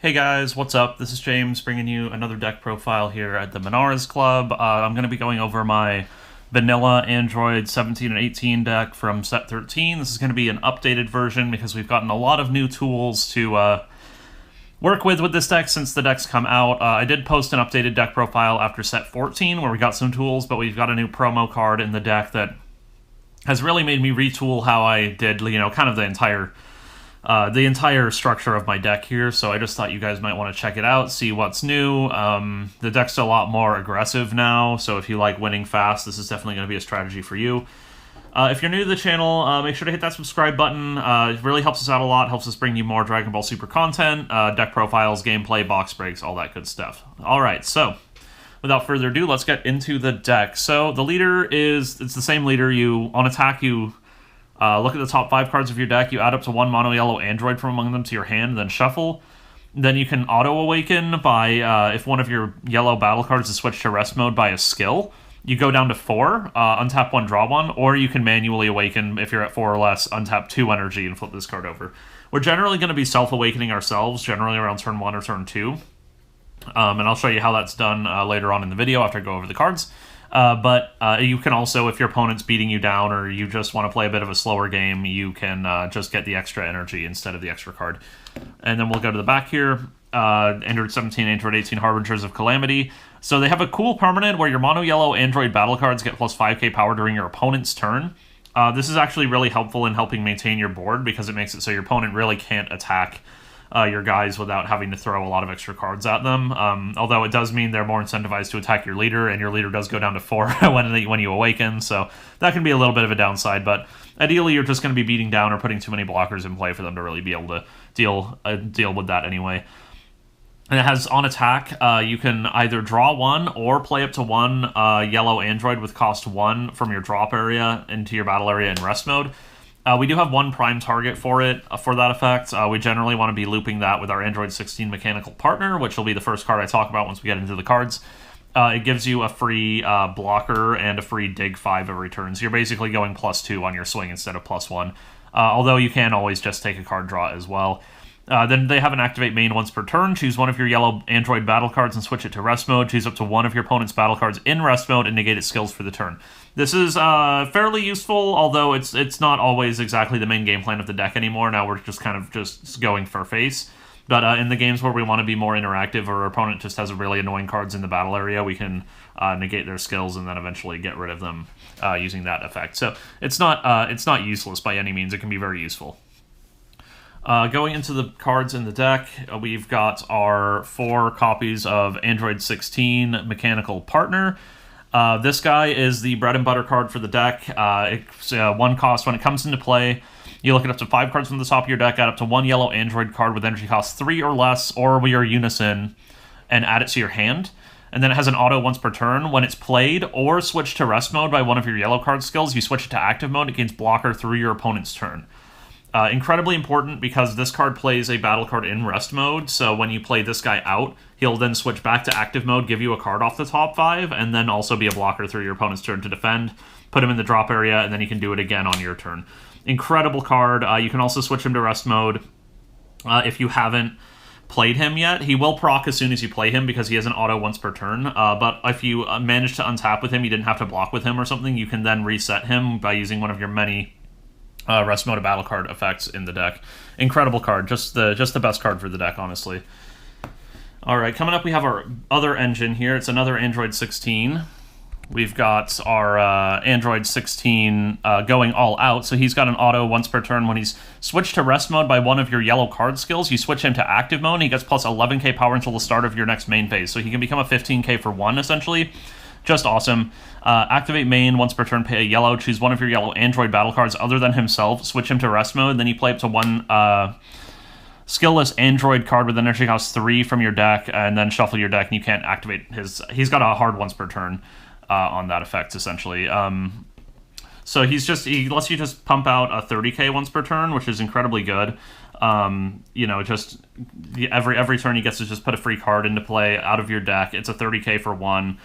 Hey guys, what's up? This is James bringing you another deck profile here at the Menards Club. I'm going to be going over my vanilla Android 17 and 18 deck from set 13. This is going to be an updated version because we've gotten a lot of new tools to work with this deck since the deck's come out. I did post an updated deck profile after set 14 where we got some tools, but we've got a new promo card in the deck that has really made me retool how I did, kind of the entire structure of my deck here, so I just thought you guys might want to check it out, see what's new. The deck's a lot more aggressive now, so if you like winning fast, this is definitely going to be a strategy for you. If you're new to the channel, make sure to hit that subscribe button. It really helps us out a lot, helps us bring you more Dragon Ball Super content, deck profiles, gameplay, box breaks, all that good stuff. Alright, so without further ado, let's get into the deck. So the leader it's the same leader. On attack, you look at the top 5 cards of your deck, you add up to 1 mono-yellow android from among them to your hand, then shuffle. Then you can auto-awaken by, if one of your yellow battle cards is switched to rest mode by a skill, you go down to 4, untap 1, draw 1, or you can manually awaken if you're at 4 or less, untap 2 energy and flip this card over. We're generally going to be self-awakening ourselves, generally around turn 1 or turn 2. And I'll show you how that's done later on in the video after I go over the cards. But you can also, if your opponent's beating you down or you just want to play a bit of a slower game, you can just get the extra energy instead of the extra card. And then we'll go to the back here. Android 17, Android 18, Harbingers of Calamity. So they have a cool permanent where your mono-yellow Android battle cards get plus 5k power during your opponent's turn. This is actually really helpful in helping maintain your board because it makes it so your opponent really can't attack your guys without having to throw a lot of extra cards at them. Although it does mean they're more incentivized to attack your leader, and your leader does go down to 4 when you awaken, so that can be a little bit of a downside, but ideally you're just going to be beating down or putting too many blockers in play for them to really be able to deal with that anyway. And it has, on attack, you can either draw 1 or play up to 1 yellow android with cost 1 from your drop area into your battle area in rest mode. We do have 1 prime target for it, for that effect. We generally want to be looping that with our Android 16 mechanical partner, which will be the first card I talk about once we get into the cards. It gives you a free blocker and a free dig 5 every turn, so you're basically going +2 on your swing instead of +1. Although you can always just take a card draw as well. Then they have an activate main once per turn. Choose one of your yellow android battle cards and switch it to rest mode. Choose up to 1 of your opponent's battle cards in rest mode and negate its skills for the turn. This is fairly useful, although it's not always exactly the main game plan of the deck anymore. Now we're just kind of just going for face. But in the games where we want to be more interactive, or our opponent just has really annoying cards in the battle area, we can negate their skills and then eventually get rid of them using that effect. So it's not useless by any means. It can be very useful. Going into the cards in the deck, we've got our 4 copies of Android 16 Mechanical Partner. This guy is the bread and butter card for the deck. It's 1 cost. When it comes into play, you look at up to 5 cards from the top of your deck, add up to 1 yellow Android card with energy cost 3 or less, or we are unison, and add it to your hand. And then it has an auto once per turn. When it's played or switched to rest mode by one of your yellow card skills, you switch it to active mode. It gains blocker through your opponent's turn. Incredibly important because this card plays a battle card in rest mode, so when you play this guy out, he'll then switch back to active mode, give you a card off the top 5, and then also be a blocker through your opponent's turn to defend, put him in the drop area, and then he can do it again on your turn. Incredible card. You can also switch him to rest mode if you haven't played him yet. He will proc as soon as you play him because he has an auto once per turn, but if you manage to untap with him, you didn't have to block with him or something, you can then reset him by using one of your many rest mode battle card effects in the deck. Incredible card, just the best card for the deck, honestly. Alright, coming up we have our other engine here. It's another Android 16. We've got our Android 16 going all out, so he's got an auto once per turn. When he's switched to rest mode by one of your yellow card skills, you switch him to active mode, and he gets plus 11k power until the start of your next main phase. So he can become a 15k for 1, essentially. Just awesome. Activate main once per turn, pay a yellow, choose one of your yellow android battle cards other than himself, switch him to rest mode, then you play up to 1 skillless android card with energy cost 3 from your deck, and then shuffle your deck, and you can't activate he's got a hard once per turn on that effect, essentially. So he lets you just pump out a 30k once per turn, which is incredibly good. Just every turn he gets to just put a free card into play out of your deck. It's a 30k for 1.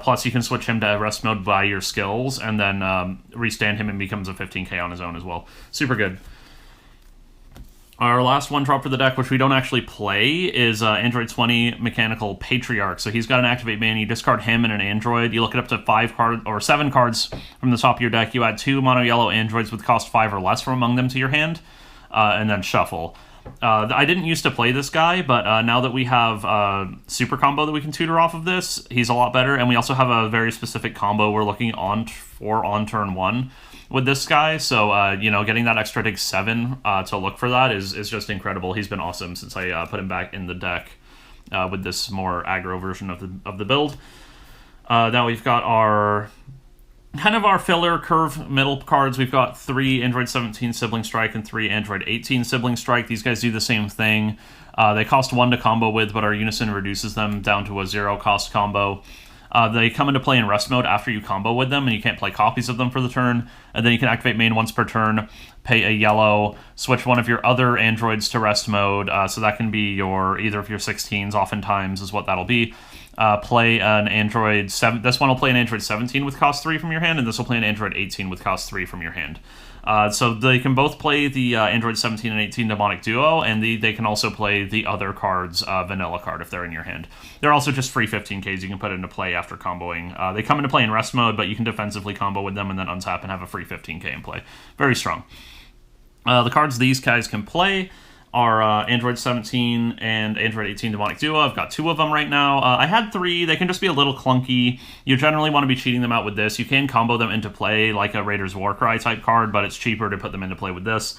Plus you can switch him to rest mode by your skills, and then restand him and becomes a 15k on his own as well. Super good. Our last one drop for the deck, which we don't actually play, is Android 20 Mechanical Patriarch. So he's got an activate mana. You discard him and an android. You look it up to 5 cards or 7 cards from the top of your deck. You add 2 mono yellow androids with cost 5 or less from among them to your hand, and then shuffle. I didn't used to play this guy, but now that we have super combo that we can tutor off of this, he's a lot better. And we also have a very specific combo we're looking for on turn 1 with this guy. So, you know, getting that extra dig 7 to look for that is just incredible. He's been awesome since I put him back in the deck with this more aggro version of the build. Now we've got our kind of our filler curve middle cards. We've got 3 Android 17 Sibling Strike and 3 Android 18 Sibling Strike. These guys do the same thing. They cost 1 to combo with, but our Unison reduces them down to a 0 cost combo. They come into play in rest mode after you combo with them, and you can't play copies of them for the turn. And then you can activate main once per turn, pay a yellow, switch one of your other androids to rest mode. So that can be either of your 16s, oftentimes is what that'll be. Play an Android 7. This one will play an Android 17 with cost 3 from your hand, and this will play an Android 18 with cost 3 from your hand. So they can both play the Android 17 and 18 Demonic Duo, and they can also play the other cards, vanilla card, if they're in your hand. They're also just free 15Ks you can put into play after comboing. They come into play in rest mode, but you can defensively combo with them and then untap and have a free 15K in play. Very strong. The cards these guys can play are Android 17 and Android 18 Demonic Duo. I've got 2 of them right now. I had 3. They can just be a little clunky. You generally want to be cheating them out with this. You can combo them into play like a Raider's Warcry type card, but it's cheaper to put them into play with this.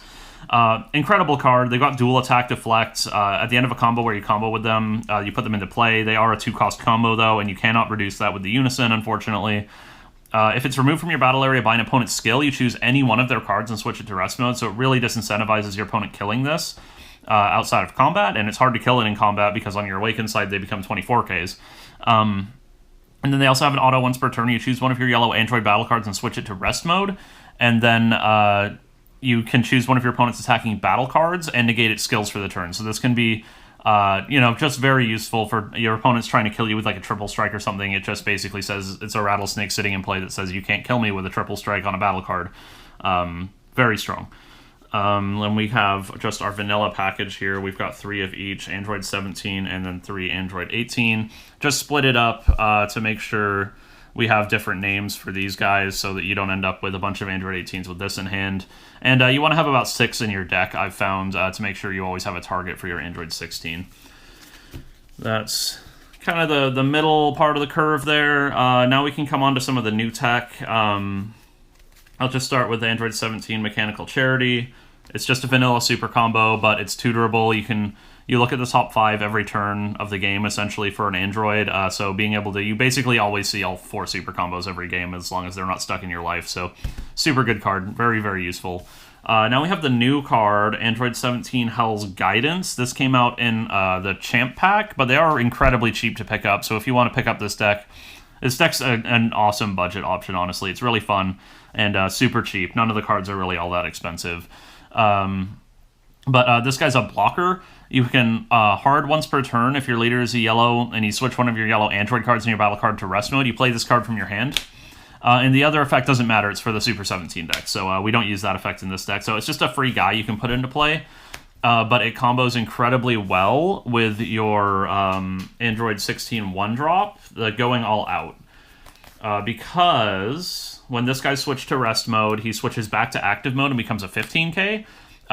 Incredible card. They've got dual attack deflect. At the end of a combo where you combo with them, you put them into play. They are a 2-cost combo, though, and you cannot reduce that with the Unison, unfortunately. If it's removed from your battle area by an opponent's skill, you choose any one of their cards and switch it to rest mode, so it really disincentivizes your opponent killing this outside of combat, and it's hard to kill it in combat because on your Awakened side, they become 24Ks. And then they also have an auto once per turn. You choose one of your yellow Android battle cards and switch it to rest mode, and then you can choose one of your opponent's attacking battle cards and negate its skills for the turn. So this can be just very useful for your opponent's trying to kill you with like a triple strike or something. It just basically says it's a rattlesnake sitting in play that says you can't kill me with a triple strike on a battle card. Very strong. Then we have just our vanilla package here. We've got 3 of each, Android 17 and then 3 Android 18. Just split it up to make sure we have different names for these guys so that you don't end up with a bunch of Android 18s with this in hand. And you want to have about 6 in your deck, I've found, to make sure you always have a target for your Android 16. That's kind of the middle part of the curve there. Now we can come on to some of the new tech. I'll just start with Android 17 Mechanical Charity. It's just a vanilla super combo, but it's tutorable. You look at the top 5 every turn of the game, essentially, for an Android. So being able to, you basically always see all 4 super combos every game as long as they're not stuck in your life. So super good card, very, very useful. Now we have the new card, Android 17 Hell's Guidance. This came out in the Champ Pack, but they are incredibly cheap to pick up. So if you want to pick up this deck's an awesome budget option, honestly. It's really fun and super cheap. None of the cards are really all that expensive. But this guy's a blocker. You can hard once per turn if your leader is a yellow and you switch one of your yellow Android cards in your battle card to rest mode. You play this card from your hand. And the other effect doesn't matter. It's for the Super 17 deck. So we don't use that effect in this deck. So it's just a free guy you can put into play. But it combos incredibly well with your Android 16 1-drop, the Going All Out. Because when this guy switched to rest mode, he switches back to active mode and becomes a 15K.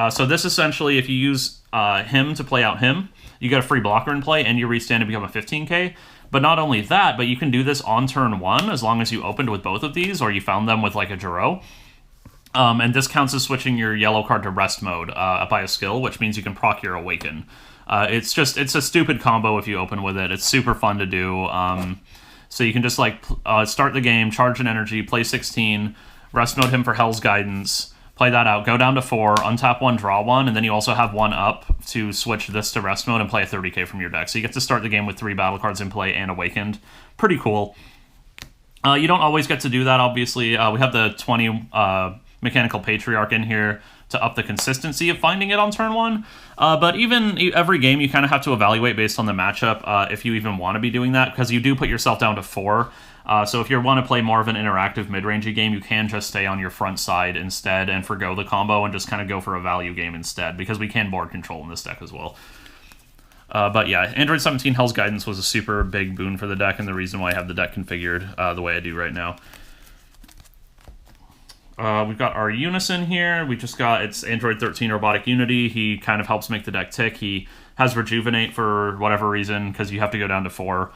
So this essentially, if you use him to play out him, you get a free blocker in play and you restand and become a 15K. But not only that, but you can do this on turn 1 as long as you opened with both of these or you found them with like a Jiro. And this counts as switching your yellow card to rest mode by a skill, which means you can proc your Awaken. It's a stupid combo if you open with it. It's super fun to do. So you can just like start the game, charge an energy, play 16, rest mode him for Hell's Guidance, play that out, go down to 4, untap 1, draw 1, and then you also have 1 up to switch this to rest mode and play a 30k from your deck. So you get to start the game with 3 battle cards in play and Awakened. Pretty cool. You don't always get to do that, obviously. We have the 20 Mechanical Patriarch in here to up the consistency of finding it on turn 1. But even every game, you kind of have to evaluate based on the matchup if you even want to be doing that, because you do put yourself down to 4. So if you want to play more of an interactive mid-rangey game, you can just stay on your front side instead and forgo the combo and just kind of go for a value game instead, because we can board control in this deck as well. But yeah, Android 17 Hell's Guidance was a super big boon for the deck, and the reason why I have the deck configured the way I do right now. We've got our Unison here. We just got, it's Android 13 Robotic Unity. He kind of helps make the deck tick. He has Rejuvenate for whatever reason, because you have to go down to 4.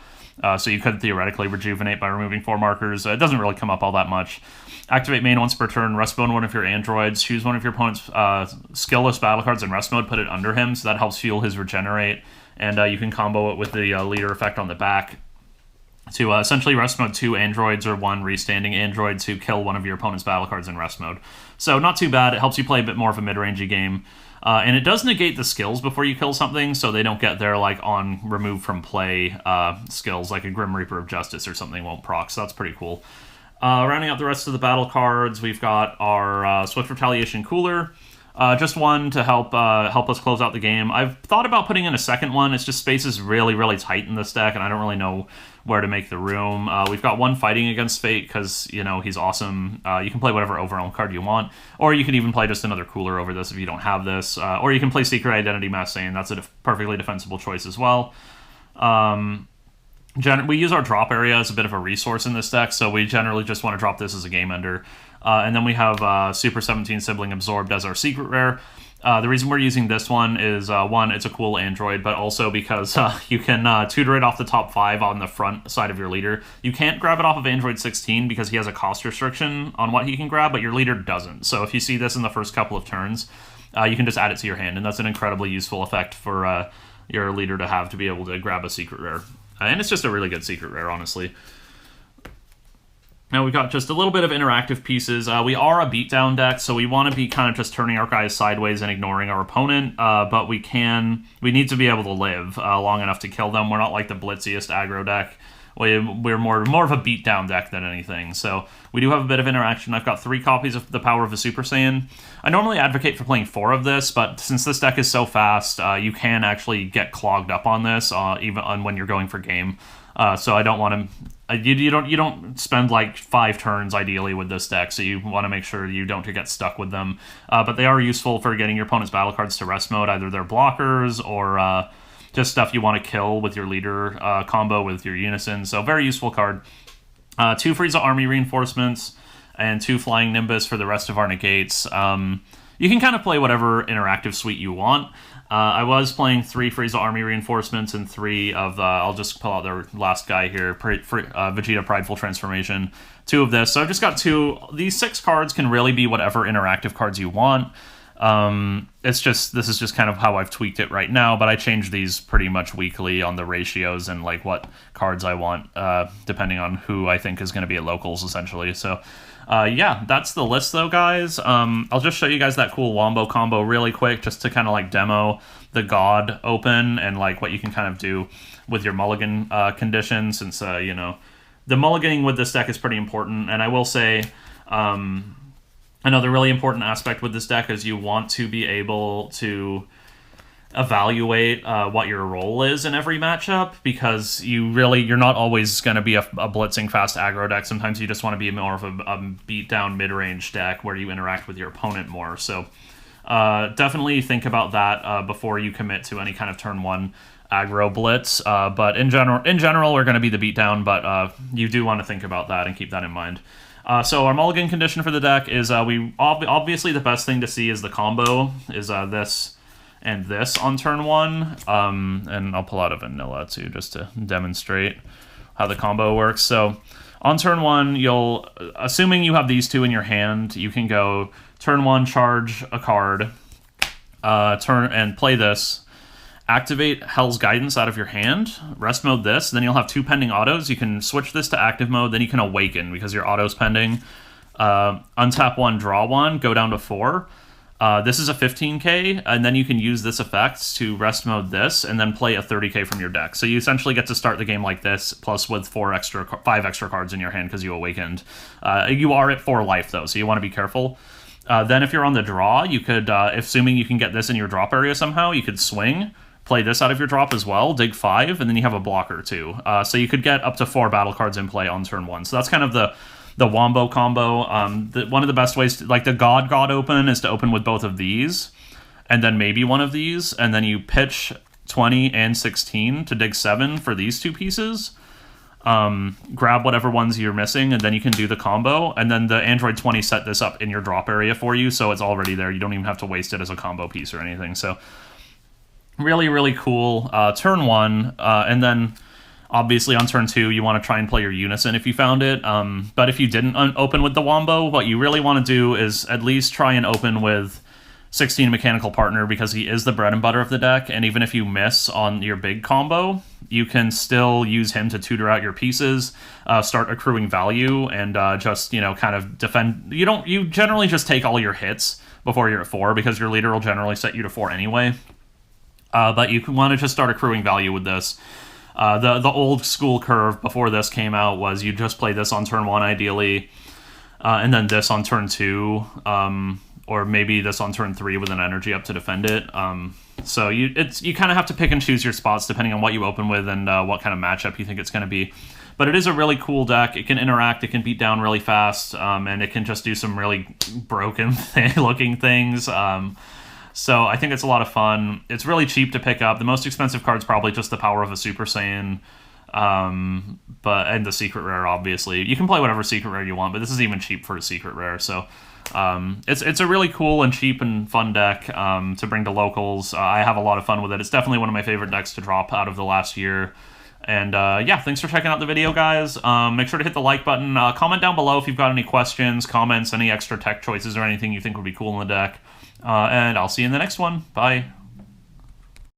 So you could theoretically Rejuvenate by removing 4 markers. It doesn't really come up all that much. Activate main once per turn, rest mode one of your androids, choose one of your opponent's skillless battle cards in rest mode, put it under him, so that helps fuel his regenerate, and you can combo it with the leader effect on the back to essentially rest mode 2 androids or 1 restanding android to kill one of your opponent's battle cards in rest mode. So not too bad. It helps you play a bit more of a mid-rangey game. And it does negate the skills before you kill something, so they don't get their like on remove from play skills, like a Grim Reaper of Justice or something won't proc, so that's pretty cool. Rounding out the rest of the battle cards, we've got our Swift Retaliation Cooler. Just one to help us close out the game. I've thought about putting in a second one. It's just space is really, really tight in this deck, and I don't really know where to make the room. We've got one fighting against Fate because, you know, he's awesome. You can play whatever overwhelm card you want, or you can even play just another Cooler over this if you don't have this, or you can play Secret Identity Mass Sane. That's a perfectly defensible choice as well. We use our drop area as a bit of a resource in this deck, so we generally just want to drop this as a game ender. And then we have Super 17 Sibling Absorbed as our secret rare. The reason we're using this one is, one, it's a cool android, but also because you can tutor it off the top 5 on the front side of your leader. You can't grab it off of Android 16 because he has a cost restriction on what he can grab, but your leader doesn't. So if you see this in the first couple of turns, you can just add it to your hand, and that's an incredibly useful effect for your leader to have to be able to grab a secret rare. And it's just a really good secret rare, honestly. Now we've got just a little bit of interactive pieces. We are a beatdown deck, so we want to be kind of just turning our guys sideways and ignoring our opponent, but we need to be able to live long enough to kill them. We're not like the blitziest aggro deck. We're more of a beatdown deck than anything, so we do have a bit of interaction. I've got 3 copies of the Power of a Super Saiyan. I normally advocate for playing 4 of this, but since this deck is so fast, you can actually get clogged up on this, even when you're going for game. So I don't want to. You don't spend like 5 turns ideally with this deck, so you want to make sure you don't get stuck with them. But they are useful for getting your opponent's battle cards to rest mode. Either they're blockers or just stuff you want to kill with your leader combo with your Unison. So very useful card. 2 Frieza Army Reinforcements and 2 Flying Nimbus for the rest of our negates. You can kind of play whatever interactive suite you want. I was playing 3 Frieza Army Reinforcements and 3 of the, I'll just pull out the last guy here, Vegeta Prideful Transformation, 2 of this. So I've just got 2. These 6 cards can really be whatever interactive cards you want. This is just kind of how I've tweaked it right now, but I change these pretty much weekly on the ratios and like what cards I want, depending on who I think is going to be at locals, essentially. So yeah, that's the list though, guys. I'll just show you guys that cool Wombo combo really quick, just to kind of like demo the God open and like what you can kind of do with your mulligan condition, since you know, the mulliganing with this deck is pretty important. And I will say another really important aspect with this deck is you want to be able to evaluate what your role is in every matchup, because you're not always going to be a blitzing fast aggro deck. Sometimes you just want to be more of a beat down mid-range deck where you interact with your opponent more. So definitely think about that before you commit to any kind of turn 1 aggro blitz. But in general, we're going to be the beat down, but you do want to think about that and keep that in mind. So our mulligan condition for the deck is obviously the best thing to see is the combo is this and this on turn 1, and I'll pull out a vanilla too just to demonstrate how the combo works. So on turn 1, assuming you have these 2 in your hand, you can go turn 1, charge a card, and play this, activate Hell's Guidance out of your hand, rest mode this, then you'll have 2 pending autos. You can switch this to active mode, then you can awaken because your auto's pending. Untap 1, draw 1, go down to 4. This is a 15k, and then you can use this effect to rest mode this, and then play a 30k from your deck. So you essentially get to start the game like this, plus with 5 extra cards in your hand because you awakened. You are at 4 life, though, so you want to be careful. Then if you're on the draw, you could, assuming you can get this in your drop area somehow, you could swing, play this out of your drop as well, dig 5, and then you have a blocker too. So you could get up to 4 battle cards in play on turn 1. So that's kind of the wombo combo. One of the best ways to, like the God open is to open with both of these, and then maybe one of these, and then you pitch 20 and 16 to dig 7 for these 2 pieces. Grab whatever ones you're missing, and then you can do the combo, and then the Android 20 set this up in your drop area for you, so it's already there. You don't even have to waste it as a combo piece or anything. So really, really cool. Turn 1, and then obviously on turn 2, you want to try and play your Unison if you found it. But if you didn't open with the Wombo, what you really want to do is at least try and open with 16 Mechanical Partner, because he is the bread and butter of the deck, and even if you miss on your big combo, you can still use him to tutor out your pieces, start accruing value, and just, you know, kind of defend. You generally just take all your hits before you're at 4, because your leader will generally set you to 4 anyway. But you want to just start accruing value with this. The old school curve before this came out was you just play this on turn 1 ideally, and then this on turn 2, or maybe this on turn 3 with an energy up to defend it. So you kind of have to pick and choose your spots depending on what you open with and what kind of matchup you think it's going to be. But it is a really cool deck. It can interact, it can beat down really fast, and it can just do some really broken looking things. So I think it's a lot of fun. It's really cheap to pick up. The most expensive card's probably just the Power of a Super Saiyan, and the secret rare, obviously. You can play whatever secret rare you want, but this is even cheap for a secret rare. So it's a really cool and cheap and fun deck to bring to locals. I have a lot of fun with it. It's definitely one of my favorite decks to drop out of the last year. And yeah, thanks for checking out the video, guys. Make sure to hit the like button. Comment down below if you've got any questions, comments, any extra tech choices, or anything you think would be cool in the deck. And I'll see you in the next one. Bye.